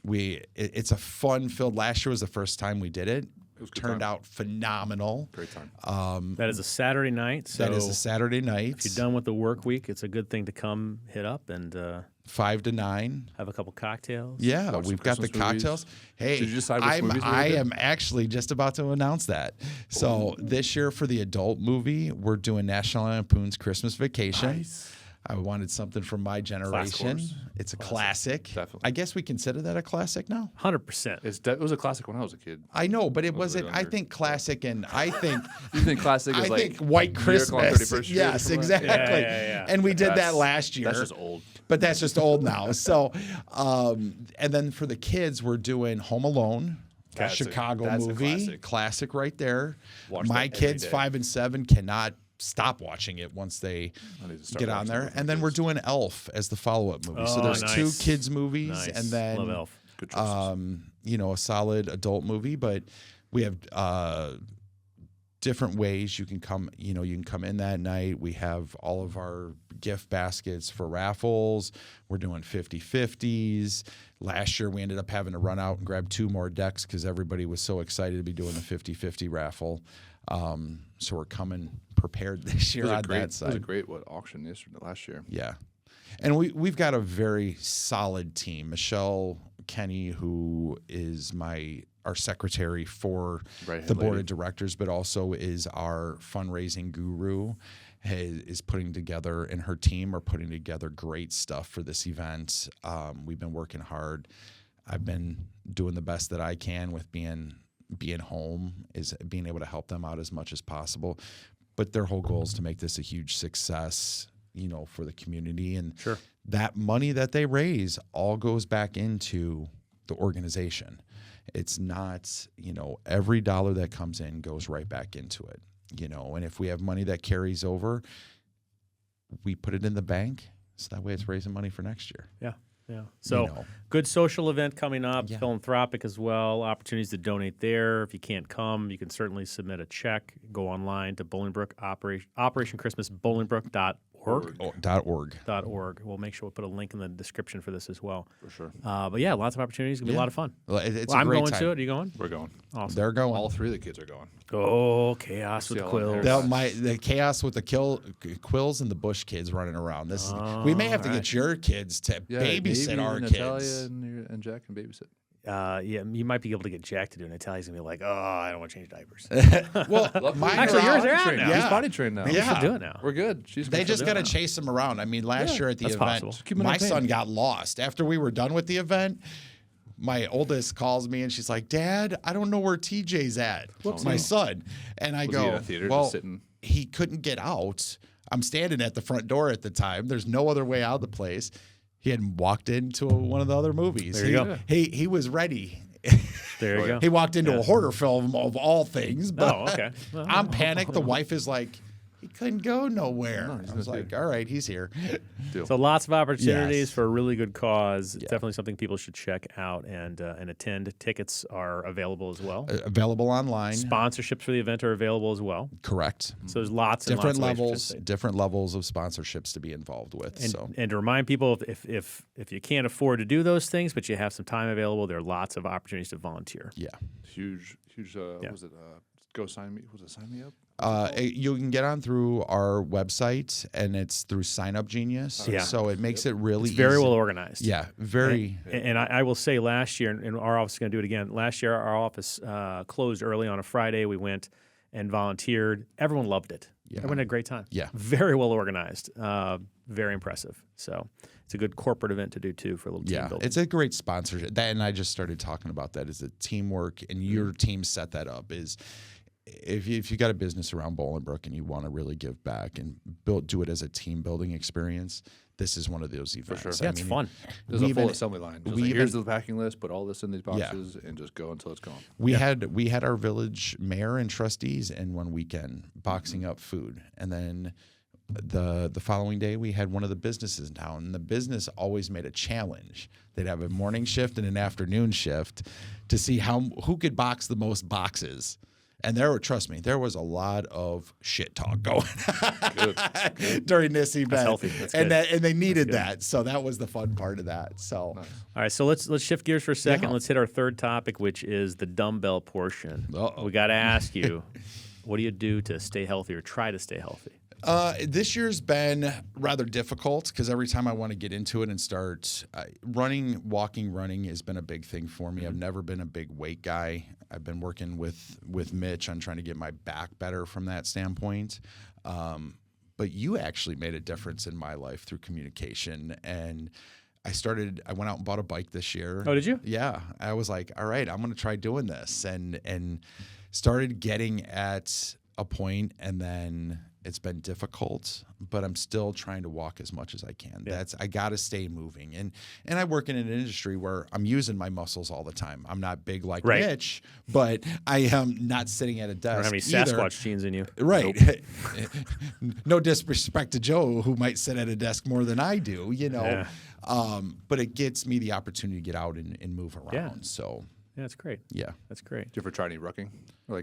It's a fun-filled. Last year was the first time we did it. It turned out phenomenal. Great time. That is a Saturday night. So that is a Saturday night. if you're done with the work week, it's a good thing to come hit up and 5 to 9. have a couple cocktails. Yeah, Watch we've some got the Christmas movies. cocktails. Hey, Did you decide which movies we were I doing? am actually just about to announce that. So this year for the adult movie, we're doing National Lampoon's Christmas Vacation. Nice. I wanted something from my generation. course. It's a classic. Definitely. I guess we consider that a classic now. 100%. It was a classic when I was a kid. I know, but it Was it wasn't. I under- think classic, and I think You think classic is I like think White Miracle on Christmas. 31st Street or Yes, something? exactly. Yeah. And we did that That's- last year. That's just old. But that's just old now. So, and then for the kids, we're doing Home Alone, That's a- Chicago that's a movie, classic. right there. Watch My that every kids, day. 5 and 7, cannot stop watching it once they I need to start get on watching there. it with And my then we're kids. doing Elf as the follow-up movie. So Oh, there's 2 nice. kids movies, Nice. and then Love Elf. Good choices. a solid adult movie. But we have different ways you can come. You can come in that night. We have all of our gift baskets for raffles. We're doing 50-50s. Last year, we ended up having to run out and grab 2 more decks because everybody was so excited to be doing the 50-50 raffle. So we're coming prepared this year on that It was a side. great auction last year. Yeah. And we've got a very solid team. Michelle Kenny, who is our secretary for Right-hand the board lady. of directors, but also is our fundraising guru, is putting together, and her team are putting together great stuff for this event. We've been working hard. I've been doing the best that I can with being home, is being able to help them out as much as possible. But their whole goal is to make this a huge success, for the community. And Sure. that money that they raise all goes back into the organization. It's not, every dollar that comes in goes right back into it, and if we have money that carries over, we put it in the bank. So that way it's raising money for next year. Yeah. So good social event coming up, Yeah. philanthropic as well, opportunities to donate there. If you can't come, you can certainly submit a check. Go online to Bolingbrook, Operation Christmas Bolingbrook.org. .org. .org. .org. We'll make sure we put a link in the description for this as well. For sure. But yeah, lots of opportunities. It's going to be a lot of fun. Well, it's Well, a I'm great going time. to it. Are you going? We're going. Awesome. They're going. All 3 of the kids are going. Oh, chaos with See how Quills. long The chaos with the Quills and the Bush kids running around. This is, we may have to get your kids to babysit our kids. Natalia and Jack can babysit. Yeah, you might be able to get Jack to do it. Natalia's going to be like, oh, I don't want to change diapers. Well, mine Actually, are yours out. are out now. He's Yeah. potty trained now. Yeah. Should do it now. We're good. They just got to chase him around. I mean, last year at the that's event, possible. Keep him my entertained. son got lost. After we were done with the event, my oldest calls me and she's like, Dad, I don't know where TJ's at. My son. And I Was he go, in a theater well, just sitting? he couldn't get out. I'm standing at the front door at the time. There's no other way out of the place. He had walked into one of the other movies. There you go. He was ready. There you go. He walked into a hoarder film of all things. But Oh, okay. Well, I'm panicked. The wife is like, he couldn't go nowhere. he's I was in the like, all right, he's here. So lots of opportunities Yes. for a really good cause. It's definitely something people should check out and attend. Tickets are available as well. Available online. Sponsorships for the event are available as well. Correct. So there's lots and Different lots of ways to levels, participate. different levels of sponsorships to be involved with. And, So and to remind people, if you can't afford to do those things, but you have some time available, there are lots of opportunities to volunteer. yeah. Huge. Was it go sign me? Was it sign me up? You can get on through our website, and it's through Sign Up Genius. Yeah. So it makes it really It's very easy. well organized. Yeah, very. And I will say last year, and our office is going to do it again. Last year, our office closed early on a Friday. We went and volunteered. Everyone loved it. Yeah. Everyone had a great time. Yeah. Very well organized. Very impressive. So it's a good corporate event to do, too, for a little team Yeah, building. it's a great sponsorship. That, and I just started talking about that as a teamwork, and your team set that up. Is if you got a business around Bolingbrook and you want to really give back and do it as a team building experience, this is one of those events. sure. Yeah, it's fun. There's we a full even- assembly line. Just we like, here's even- the packing list. Put all this in these boxes and just go until it's gone. We had our village mayor and trustees in one weekend boxing up food, and then the following day we had one of the businesses in town. And the business always made a challenge. They'd have a morning shift and an afternoon shift to see who could box the most boxes. And trust me, there was a lot of shit talk going during this event. healthy. That's and good. and they needed that. So that was the fun part of that. So All right, so let's shift gears for a second. Yeah. Let's hit our third topic, which is the dumbbell portion. Uh-oh. We got to ask you, what do you do to stay healthy or try to stay healthy? This year's been rather difficult because every time I want to get into it and start running has been a big thing for me. I've never been a big weight guy. I've been working with Mitch on trying to get my back better from that standpoint. But you actually made a difference in my life through communication. And I went out and bought a bike this year. Oh, did you? Yeah. I was like, all right, I'm going to try doing this. And started getting at a point, and then it's been difficult, but I'm still trying to walk as much as I can. Yeah. I got to stay moving. And I work in an industry where I'm using my muscles all the time. I'm not big like Right. Mitch, but I am not sitting at a desk I don't have any either. Sasquatch genes in you. Right. No disrespect to Joe, who might sit at a desk more than I do, Yeah. But it gets me the opportunity to get out and move around. Yeah. So, Yeah, that's great. yeah. That's great. Do you ever try any rucking? Or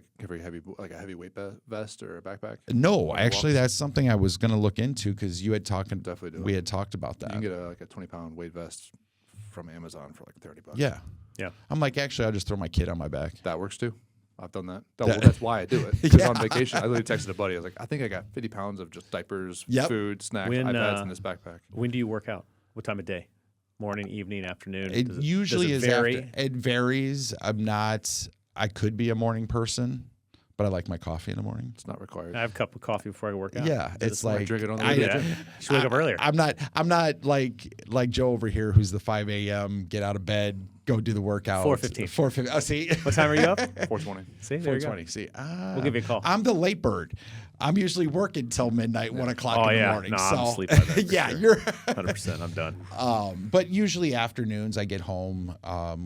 like a heavyweight vest or a backpack? No, actually, that's something I was going to look into because you had Definitely do we it. had talked about You that. can get a 20-pound weight vest from Amazon for like $30. Yeah. Yeah. I'm like, actually, I'll just throw my kid on my back. That works too. I've done that. That's why I do it. Because Yeah. on vacation, I literally texted a buddy. I was like, I think I got 50 pounds of just diapers, Yep. food, snacks, When, iPads in this backpack. When do you work out? What time of day? Morning, evening, afternoon? It Does usually does is it vary? it varies. I could be a morning person, but I like my coffee in the morning. It's not required. I have a cup of coffee before I work out. Yeah, Does it's it- like drink it on the way to the gym. You should wake up earlier. I'm not like Joe over here, who's the 5 a.m. get out of bed, go do the workout. 4:15. 4:15. Oh, see, What time are you up? 420. See, there you go. 4:20. See, We'll give you a call. I'm the late bird. I'm usually working till midnight, 1 o'clock Oh, in the yeah. morning. No, so I'm asleep by then, for yeah, sure. you're. 100%. I'm done. But usually afternoons, I get home.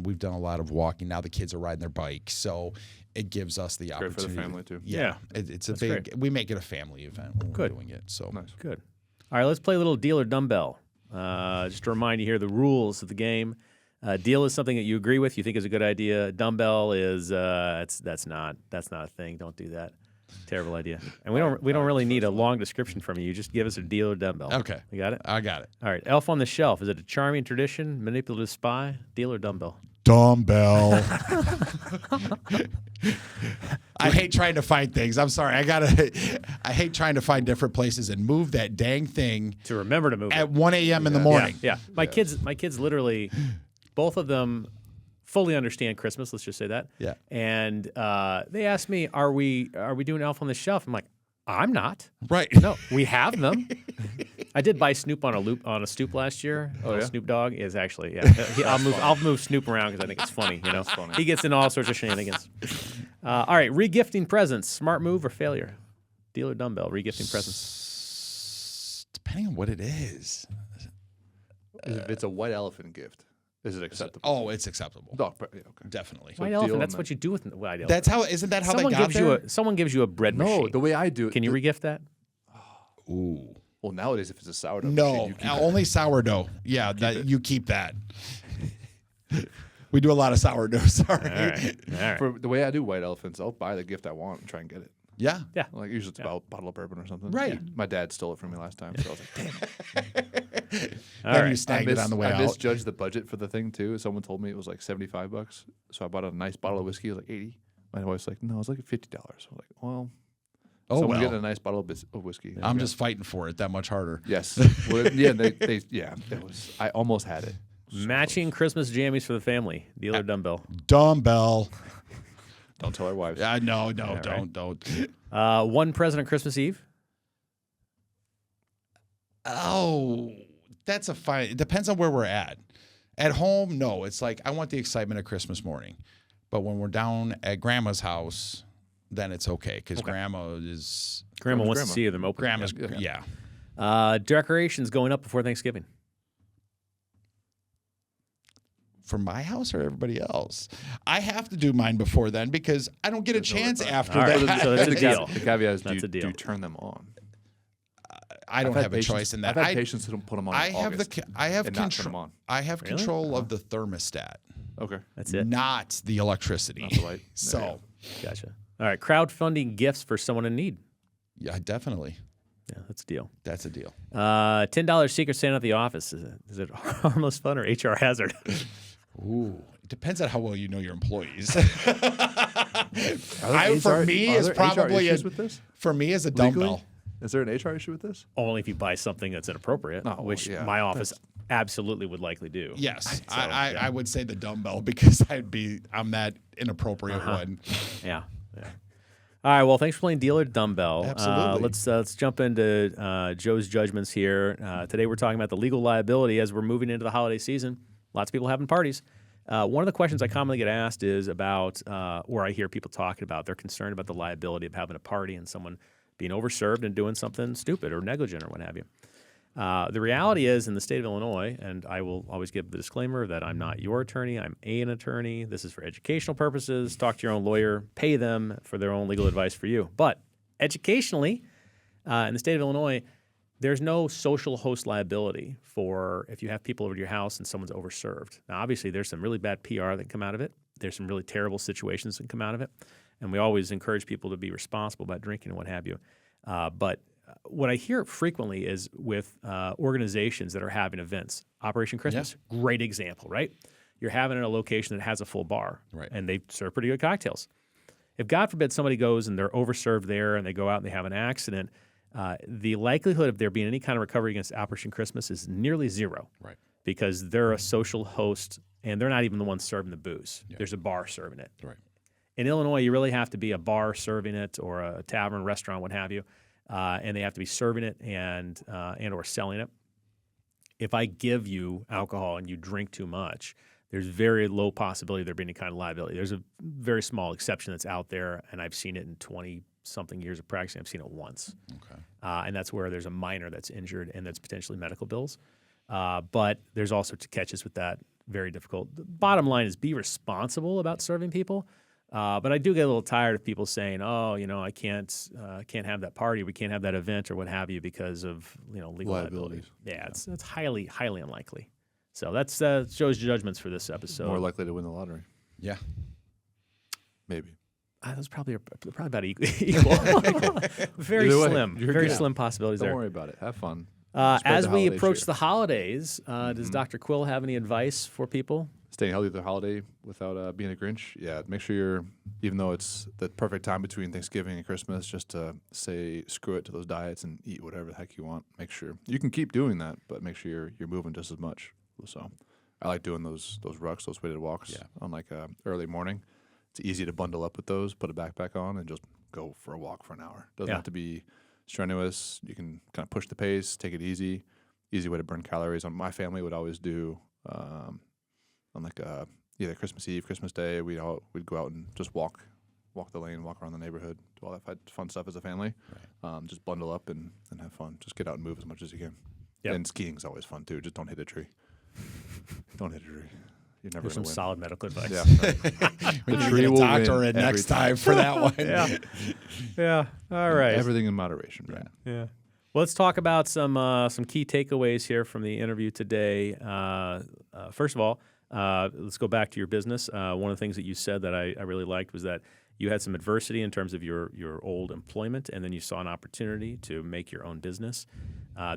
We've done a lot of walking. Now the kids are riding their bikes, so it gives us the Great for the opportunity. family, too. Yeah, it's a That's big. great. We make it a family event when Good. we're doing it. So Nice. Good. All right, let's play a little deal or dumbbell. Just to remind you here the rules of the game. Deal is something that you agree with, you think is a good idea. Dumbbell is that's not a thing. Don't do that. Terrible idea. And we don't really need a long description from you. You just give us a deal or dumbbell. Okay. You got it? I got it. All right. Elf on the Shelf. Is it a charming tradition, manipulative spy, deal or dumbbell? Dumbbell. I hate trying to find things. I'm sorry. I hate trying to find different places and move that dang thing To remember to move at it. 1 a.m. in the morning. Yeah. My kids literally, both of them fully understand Christmas. Let's just say that. Yeah. And they asked me, "Are we doing Elf on the Shelf?" I'm like, "I'm not. Right. No, we have them." I did buy Snoop on a stoop last year. yeah? Snoop Dogg is actually I'll move Snoop around because I think it's funny. You know, he gets into all sorts of shenanigans. All right, regifting presents, smart move or failure? Deal or dumbbell? Regifting presents. Depending on what it is. If it's a white elephant gift, is it acceptable? Oh, it's acceptable. Dog, yeah, okay. Definitely. White deal elephant. on That's that. what you do with white elephant. That's how. Isn't that how someone they got gives there? someone gives you a bread No, machine. the way I do it. Can you regift that? Ooh. Well, nowadays, if it's a sourdough, No, machine, you keep it. only sourdough. Yeah, you keep that. We do a lot of sourdough. Sorry. All right. For the way I do white elephants, I'll buy the gift I want and try and get it. Yeah. Yeah. Like usually it's about a bottle of bourbon or something. Right. My dad stole it from me last time, so I was like, damn. All Then right. you snagged it on the way I out. misjudged the budget for the thing too. Someone told me it was like $75, so I bought a nice bottle of whiskey. It was like $80. My wife's like, no, it's like $50. I was like, well, Oh, someone well. getting a nice bottle of whiskey. I'm just fighting for it that much harder. Yes. Well, yeah. It was. I almost had it. Matching Christmas jammies for the family. Deal or dumbbell? Dumbbell. Don't tell our wives. No, right. don't. One present on Christmas Eve. Oh, that's a fine. It depends on where we're at. At home, no. It's like I want the excitement of Christmas morning. But when we're down at Grandma's house, then it's okay because Grandma wants to see them open. Grandma's, Yeah. yeah. Decorations going up before Thanksgiving. For my house or everybody else? I have to do mine before then because I don't get a chance after All right. that. So that's a deal. The caveat is, That's a do deal. you turn them on? I don't have a choice in that. I've had patients who don't put them on. I in have August I have and not turn them control. on. I have Really? control of the thermostat, Okay. That's it. not the electricity. Not the light. So, Gotcha. All right. Crowdfunding gifts for someone in need. yeah, definitely, Yeah, that's a deal. that's a deal. $10 Secret Santa at the office. Is it harmless fun or HR hazard? Ooh, it depends on how well you know your employees. Are For me, are it's there probably HR issues with this? For me, as a Legally? dumbbell. Is there an HR issue with this? Only if you buy something that's inappropriate, Oh, which yeah. my office absolutely would likely do. Yes, I would say the dumbbell because I'm that inappropriate one. Yeah. All right. Well, thanks for playing Deal or Dumbbell. Absolutely. Let's jump into Joe's judgments here. Today we're talking about the legal liability as we're moving into the holiday season. Lots of people having parties. One of the questions I commonly get asked is about, or I hear people talking about, they're concerned about the liability of having a party and someone being overserved and doing something stupid or negligent or what have you. The reality is in the state of Illinois, and I will always give the disclaimer that I'm not your attorney, I'm an attorney. This is for educational purposes. Talk to your own lawyer, pay them for their own legal advice for you. But educationally, in the state of Illinois, there's no social host liability for if you have people over to your house and someone's overserved. Now, obviously, there's some really bad PR that can come out of it. There's some really terrible situations that can come out of it. And we always encourage people to be responsible about drinking and what have you. But what I hear frequently is with organizations that are having events. Operation Christmas, great example, right? You're having it at a location that has a full bar, Right. and they serve pretty good cocktails. If, God forbid, somebody goes and they're overserved there and they go out and they have an accident, the likelihood of there being any kind of recovery against Operation Christmas is nearly zero. Right. Because they're a social host and they're not even the ones serving the booze. Yeah. There's a bar serving it. Right. In Illinois, you really have to be a bar serving it or a tavern, restaurant, what have you, and they have to be serving it and or selling it. If I give you alcohol and you drink too much, there's very low possibility there being any kind of liability. There's a very small exception that's out there, and I've seen it in 20-something years of practicing. I've seen it once. Okay. And that's where there's a minor that's injured and that's potentially medical bills. But there's all sorts of catches with that. Very difficult. The bottom line is be responsible about serving people. But I do get a little tired of people saying, "Oh, I can't have that party. We can't have that event or what have you because of legal liability." Yeah, it's highly unlikely. So that's Joe's judgments for this episode. More likely to win the lottery. Yeah. Maybe. That's probably about equal. Very Either way, slim. you're Very good. slim possibilities Don't there. worry about it. Have fun. As we holidays approach here. the holidays, does Dr. Quill have any advice for people? Staying healthy through the holiday without being a Grinch. Yeah, make sure you're, even though it's the perfect time between Thanksgiving and Christmas, just to say screw it to those diets and eat whatever the heck you want. Make sure you can keep doing that, but make sure you're moving just as much. So I like doing those rucks, those weighted walks on like early morning. It's easy to bundle up with those, put a backpack on, and just go for a walk for an hour. Doesn't have to be strenuous. You can kind of push the pace, take it easy. Easy way to burn calories. My family would always do on like either Christmas Eve, Christmas Day. We'd go out and just walk the lane, walk around the neighborhood, do all that fun stuff as a family. Right. Just bundle up and have fun. Just get out and move as much as you can. Yep. And skiing's always fun too. Just don't hit a tree. Don't hit a tree. You're never There's some gonna win. solid medical advice. Yeah. We The need tree to get a will doctor win in next every time for that one. Yeah. All right. Everything in moderation, right? Yeah. Well, let's talk about some key takeaways here from the interview today. First of all, let's go back to your business. One of the things that you said that I really liked was that you had some adversity in terms of your old employment, and then you saw an opportunity to make your own business.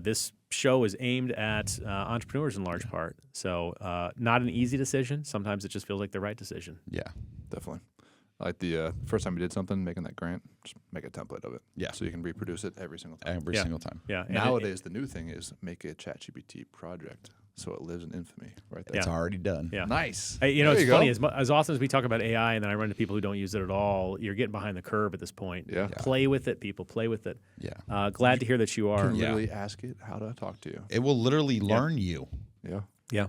This show is aimed at entrepreneurs in large part, so not an easy decision. Sometimes it just feels like the right decision. Yeah. Definitely. I like the first time you did something, making that grant, just make a template of it. Yeah. So you can reproduce it every single time. Every single time. Yeah. And Nowadays, the new thing is make a ChatGPT project so it lives in infamy right there. It's already done. Yeah. Nice. Hey, There it's you funny. go. As often as we talk about AI and then I run into people who don't use it at all, you're getting behind the curve at this point. Yeah. Play with it, people. Play with it. Yeah. Glad to hear that you You are. can literally ask it how to talk to you. It will literally learn you. Yeah. Yeah.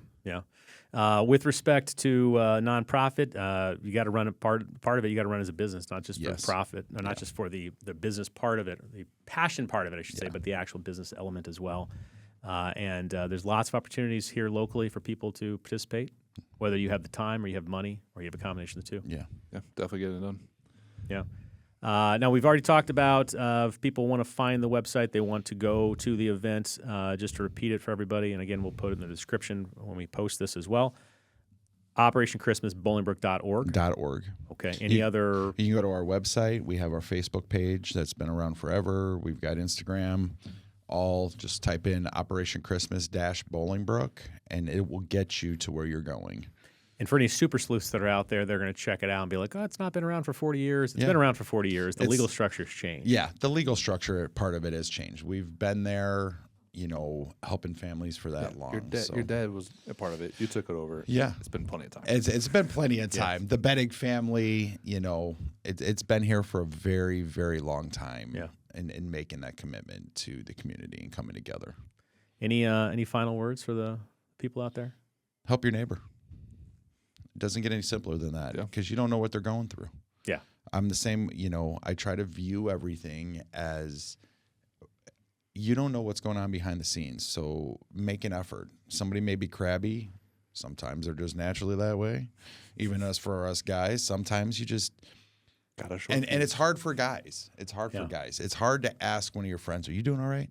With respect to nonprofit, you got to run part of it. You got to run as a business, not just for profit, or not just for the business part of it, the passion part of it, I should say, but the actual business element as well. And there's lots of opportunities here locally for people to participate, whether you have the time or you have money or you have a combination of the two. Yeah. Yeah. Definitely getting it done. Yeah. Now, we've already talked about if people want to find the website, they want to go to the event, just to repeat it for everybody. And again, we'll put it in the description when we post this as well. OperationChristmasBolingbrook.org. .org. Okay. Any other? You can go to our website. We have our Facebook page that's been around forever. We've got Instagram. All just type in Operation Christmas Bolingbrook, and it will get you to where you're going. And for any super sleuths that are out there, they're going to check it out and be like, oh, it's not been around for 40 years. It's been around for 40 years. The legal structure's changed. Yeah, the legal structure part of it has changed. We've been there, helping families for that long. Your dad was a part of it. You took it over. Yeah. It's been plenty of time. It's been plenty of time. The Bennig family, it's been here for a very, very long time. Yeah. And making that commitment to the community and coming together. Any final words for the people out there? Help your neighbor. It doesn't get any simpler than that because you don't know what they're going through. Yeah. I'm the same, I try to view everything as you don't know what's going on behind the scenes. So make an effort. Somebody may be crabby. Sometimes they're just naturally that way. Even for us guys, sometimes you just gotta show. And it's hard for guys. It's hard for guys. It's hard to ask one of your friends, "Are you doing all right?"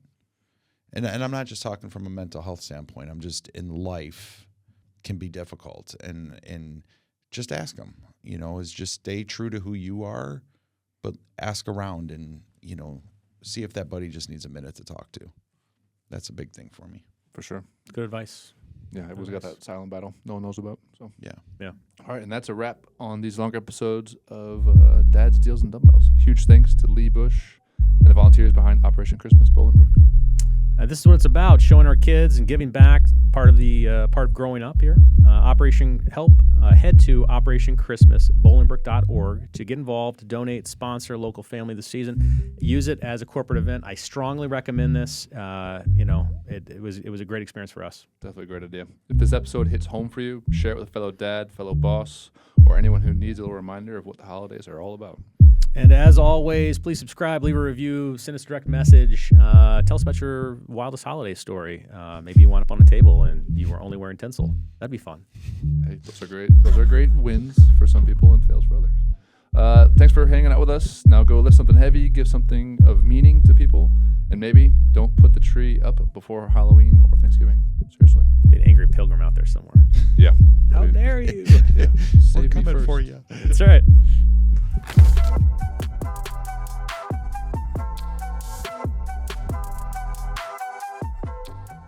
And I'm not just talking from a mental health standpoint. I'm just in life can be difficult, and just ask them. Is just stay true to who you are, but ask around and see if that buddy just needs a minute to talk to. That's a big thing for me. For sure. Good advice. Yeah, everyone's got that silent battle no one knows about. So Yeah. All right, and that's a wrap on these longer episodes of Dad's Deals and Dumbbells. Huge thanks to Lee Bush and the volunteers behind Operation Christmas Bolingbrook. This is what it's about: showing our kids and giving back. Part of growing up here. Operation Help. Head to OperationChristmasBolingbrook.org to get involved, donate, sponsor a local family this season. Use it as a corporate event. I strongly recommend this. It was a great experience for us. Definitely a great idea. If this episode hits home for you, share it with a fellow dad, fellow boss, or anyone who needs a little reminder of what the holidays are all about. And as always, please subscribe, leave a review, send us a direct message. Tell us about your wildest holiday story. Maybe you wound up on a table and you were only wearing tinsel. That'd be fun. Hey, those are great. Those are great wins for some people and fails for others. Thanks for hanging out with us. Now go lift something heavy, give something of meaning to people, and maybe don't put the tree up before Halloween or Thanksgiving. Seriously. Be an angry pilgrim out there somewhere. Yeah. How dare you? Yeah. We're Save me coming first. for you. That's right.